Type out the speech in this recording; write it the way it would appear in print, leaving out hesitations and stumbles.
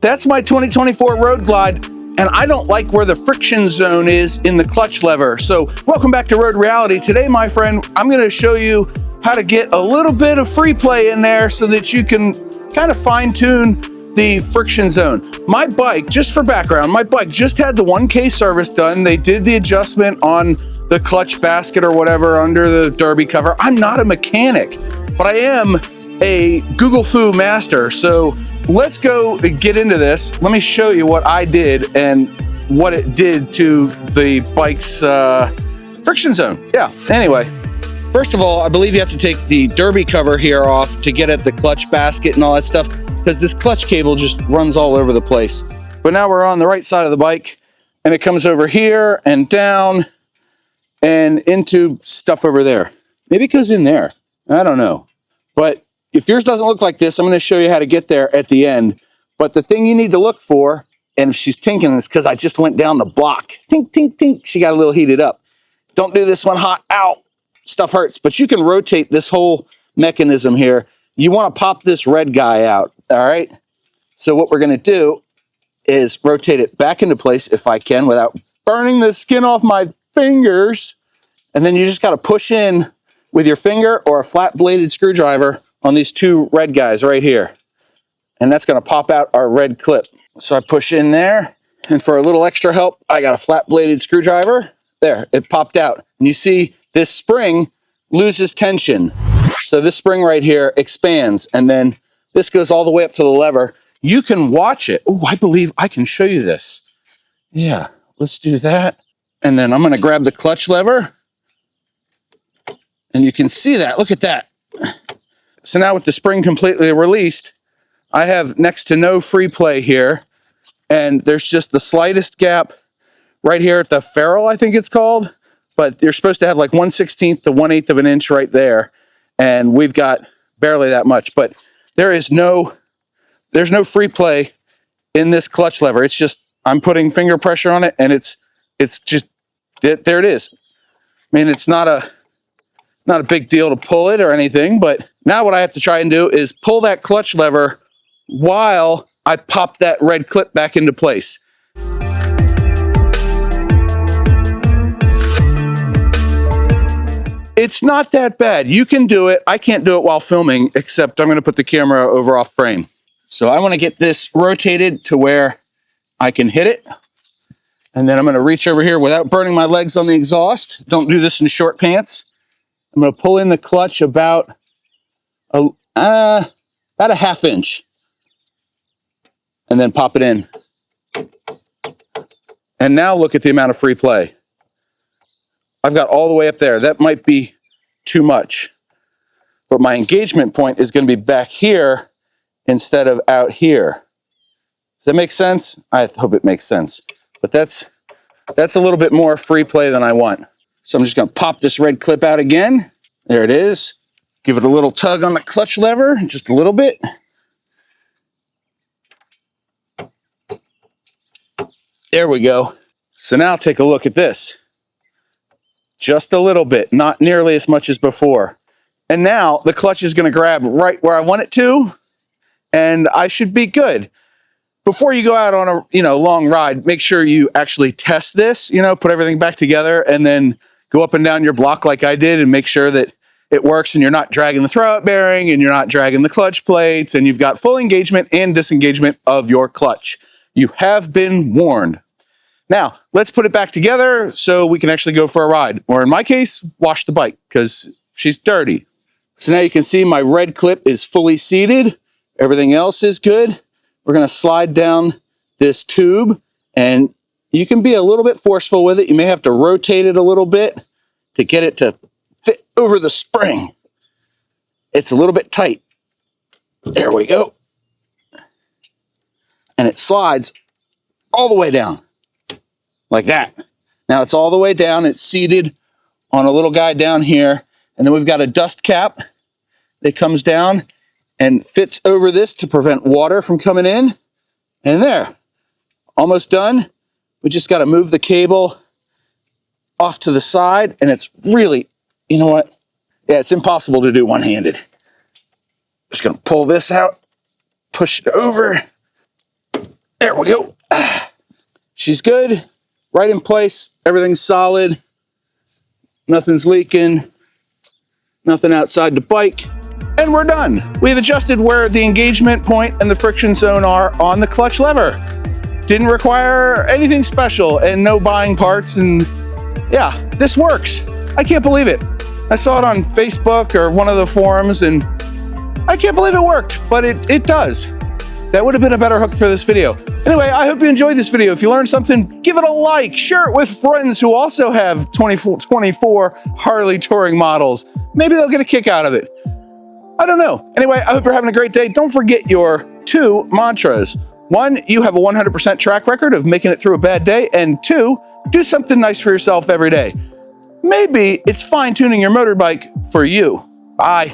That's my 2024 Road Glide, and I don't like where the friction zone is in the clutch lever. So welcome back to Road Reality. Today, my friend, I'm gonna show you how to get a little bit of free play in there so that you can kind of fine tune the friction zone. My bike, just for background, my bike just had the 1K service done. They did the adjustment on the clutch basket or whatever under the derby cover. I'm not a mechanic, but I am a Google Foo master. So let's go get into this. Let me show you what I did and what it did to the bike's friction zone. Yeah, anyway. First of all, I believe you have to take the derby cover here off to get at the clutch basket and all that stuff, because this clutch cable just runs all over the place. But now we're on the right side of the bike, and it comes over here and down and into stuff over there. Maybe it goes in there. I don't know. But if yours doesn't look like this, I'm going to show you how to get there at the end. But the thing you need to look for, and if she's tinking, it's because I just went down the block. Tink, tink, tink. She got a little heated up. Don't do this one hot. Ow. Stuff hurts. But you can rotate this whole mechanism here. You want to pop this red guy out. All right. So what we're going to do is rotate it back into place if I can without burning the skin off my fingers. And then you just got to push in with your finger or a flat bladed screwdriver on these two red guys right here. And that's going to pop out our red clip. So I push in there, and for a little extra help, I got a flat bladed screwdriver. There, it popped out. And you see this spring loses tension. So this spring right here expands, and then this goes all the way up to the lever. You can watch it. Oh, I believe I can show you this. Yeah, let's do that. And then I'm going to grab the clutch lever, and you can see that. Look at that. So now with the spring completely released, I have next to no free play here, and there's just the slightest gap right here at the ferrule, I think it's called. But you're supposed to have like 1/16 to 1/8 of an inch right there. And we've got barely that much, but there's no free play in this clutch lever. It's just, I'm putting finger pressure on it, and it's just, there it is. I mean, it's not a big deal to pull it or anything, but now what I have to try and do is pull that clutch lever while I pop that red clip back into place. It's not that bad. You can do it. I can't do it while filming, except I'm going to put the camera over off frame. So I want to get this rotated to where I can hit it. And then I'm going to reach over here without burning my legs on the exhaust. Don't do this in short pants. I'm going to pull in the clutch about a half inch. And then pop it in. And now look at the amount of free play. I've got all the way up there. That might be too much. But my engagement point is going to be back here instead of out here. Does that make sense? I hope it makes sense. But that's a little bit more free play than I want. So I'm just going to pop this red clip out again. There it is. Give it a little tug on the clutch lever, just a little bit. There we go. So now take a look at this. Just a little bit, not nearly as much as before. And now the clutch is going to grab right where I want it to, and I should be good. Before you go out on a long ride, make sure you actually test this, put everything back together, and then go up and down your block like I did and make sure that it works and you're not dragging the throwout bearing and you're not dragging the clutch plates, and you've got full engagement and disengagement of your clutch. You have been warned. Now, let's put it back together so we can actually go for a ride. Or in my case, wash the bike because she's dirty. So now you can see my red clip is fully seated. Everything else is good. We're going to slide down this tube, and you can be a little bit forceful with it. You may have to rotate it a little bit to get it to fit over the spring. It's a little bit tight. There we go. And it slides all the way down. Like that. Now it's all the way down. It's seated on a little guy down here. And then we've got a dust cap that comes down and fits over this to prevent water from coming in. And there. Almost done. We just got to move the cable off to the side. And it's really, you know what? Yeah, it's impossible to do one-handed. Just going to pull this out, push it over. There we go. She's good, right in place, everything's solid, nothing's leaking, nothing outside the bike, and we're done. We've adjusted where the engagement point and the friction zone are on the clutch lever. Didn't require anything special and no buying parts, and yeah, this works. I can't believe it. I saw it on Facebook or one of the forums and I can't believe it worked, but it does. That would have been a better hook for this video. Anyway, I hope you enjoyed this video. If you learned something, give it a like, share it with friends who also have 24 Harley touring models. Maybe they'll get a kick out of it. I don't know. Anyway, I hope you're having a great day. Don't forget your 2 mantras. 1, you have a 100% track record of making it through a bad day, and 2, do something nice for yourself every day. Maybe it's fine-tuning your motorbike for you. Bye.